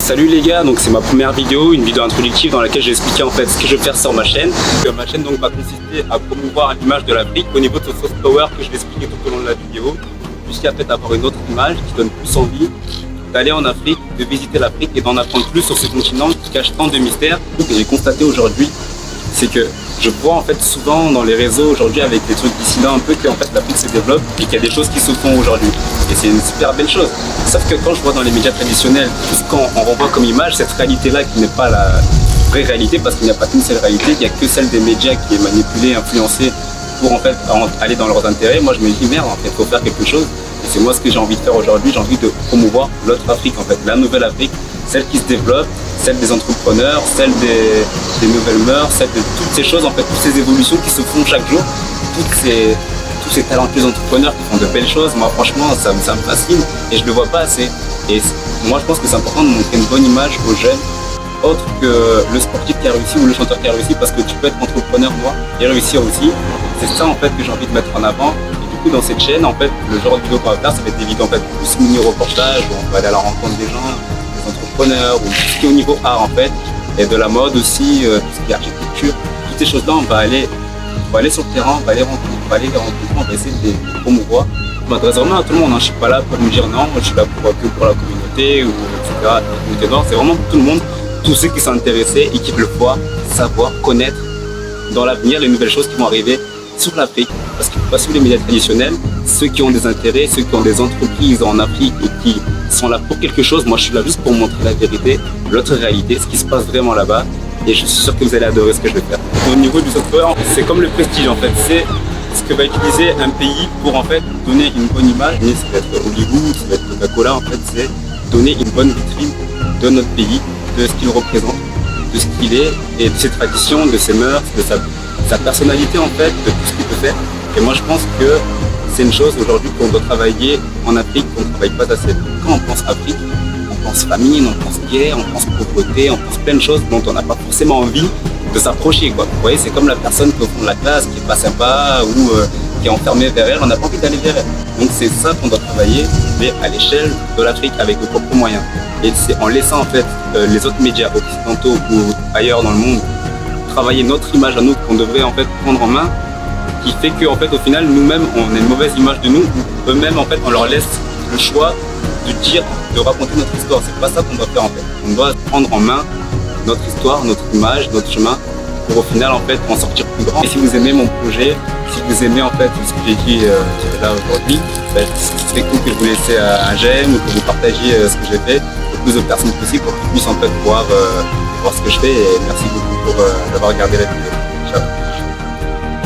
Salut les gars, donc c'est ma première vidéo, une vidéo introductive dans laquelle j'ai expliqué en fait ce que je vais faire sur ma chaîne. Ma chaîne donc va consister à promouvoir l'image de l'Afrique au niveau de ce soft power que je vais expliquer tout au long de la vidéo, jusqu'à peut-être avoir une autre image qui donne plus envie d'aller en Afrique, de visiter l'Afrique et d'en apprendre plus sur ce continent qui cache tant de mystères. Ce que j'ai constaté aujourd'hui, c'est que je vois en fait souvent dans les réseaux aujourd'hui avec des trucs dissidents un peu que en fait l'Afrique se développe et qu'il y a des choses qui se font aujourd'hui. Et c'est une super belle chose. Sauf que quand je vois dans les médias traditionnels, tout ce qu'on renvoie comme image, cette réalité-là qui n'est pas la vraie réalité, parce qu'il n'y a pas qu'une seule réalité, il n'y a que celle des médias qui est manipulée, influencée pour en fait aller dans leurs intérêts. Moi je me dis merde, en fait, il faut faire quelque chose. Et c'est moi ce que j'ai envie de faire aujourd'hui. J'ai envie de promouvoir l'autre Afrique, en fait, la nouvelle Afrique, celle qui se développe, celle des entrepreneurs, celle des nouvelles mœurs, celle de toutes ces choses, en fait, toutes ces évolutions qui se font chaque jour, tous ces talentueux entrepreneurs qui font de belles choses. Moi franchement ça me fascine et je le vois pas assez. Et moi je pense que c'est important de montrer une bonne image aux jeunes, autre que le sportif qui a réussi ou le chanteur qui a réussi, parce que tu peux être entrepreneur moi et réussir aussi. C'est ça en fait que j'ai envie de mettre en avant. Et du coup dans cette chaîne en fait le genre de vidéo qu'on va faire, ça va être des vidéos en fait plus mini reportages où on va aller à la rencontre des gens, des entrepreneurs, ou tout ce qui est au niveau art en fait, et de la mode aussi, tout ce qui est architecture, toutes ces choses là on va aller sur le terrain, on va aller rencontrer, on va essayer de les promouvoir. Je m'adresse vraiment à tout le monde, hein. Je suis pas là pour me dire non, moi je suis là que pour la communauté, ou etc. C'est vraiment pour tout le monde, tous ceux qui sont intéressés et qui veulent voir, savoir, connaître dans l'avenir les nouvelles choses qui vont arriver sur l'Afrique. Parce qu'il ne faut pas suivre les médias traditionnels, ceux qui ont des intérêts, ceux qui ont des entreprises en Afrique et qui sont là pour quelque chose. Moi je suis là juste pour montrer la vérité, l'autre réalité, ce qui se passe vraiment là-bas. Et je suis sûr que vous allez adorer ce que je vais faire. Au niveau du software, c'est comme le prestige en fait. C'est ce que va utiliser un pays pour en fait donner une bonne image. Ça va être Hollywood, ça va être Coca-Cola en fait. C'est donner une bonne vitrine de notre pays, de ce qu'il représente, de ce qu'il est et de ses traditions, de ses mœurs, de sa personnalité en fait, de tout ce qu'il peut faire. Et moi je pense que c'est une chose aujourd'hui qu'on doit travailler en Afrique, qu'on ne travaille pas assez. Quand on pense Afrique, on pense famine, on pense guerre, on pense pauvreté, on pense plein de choses dont on n'a pas forcément envie de s'approcher, quoi. Vous voyez, c'est comme la personne qui est au fond de la classe, qui est pas sympa ou qui est enfermée vers elle, on n'a pas envie d'aller vers elle. Donc c'est ça qu'on doit travailler, mais à l'échelle de l'Afrique avec nos propres moyens. Et c'est en laissant en fait les autres médias occidentaux ou ailleurs dans le monde travailler notre image à nous qu'on devrait en fait prendre en main, qui fait qu'en fait au final nous-mêmes on a une mauvaise image de nous, ou eux-mêmes en fait on leur laisse le choix de dire, de raconter notre histoire. C'est pas ça qu'on doit faire en fait. On doit prendre en main notre histoire, notre image, notre chemin, pour au final en fait en sortir plus grand. Et si vous aimez mon projet, si vous aimez en fait ce que j'ai dit là aujourd'hui, ce serait cool que vous laissiez un j'aime ou que vous partagiez ce que j'ai fait au plus de personnes possible pour qu'ils puissent en fait voir ce que je fais. Et merci beaucoup d'avoir regardé la vidéo. Ciao.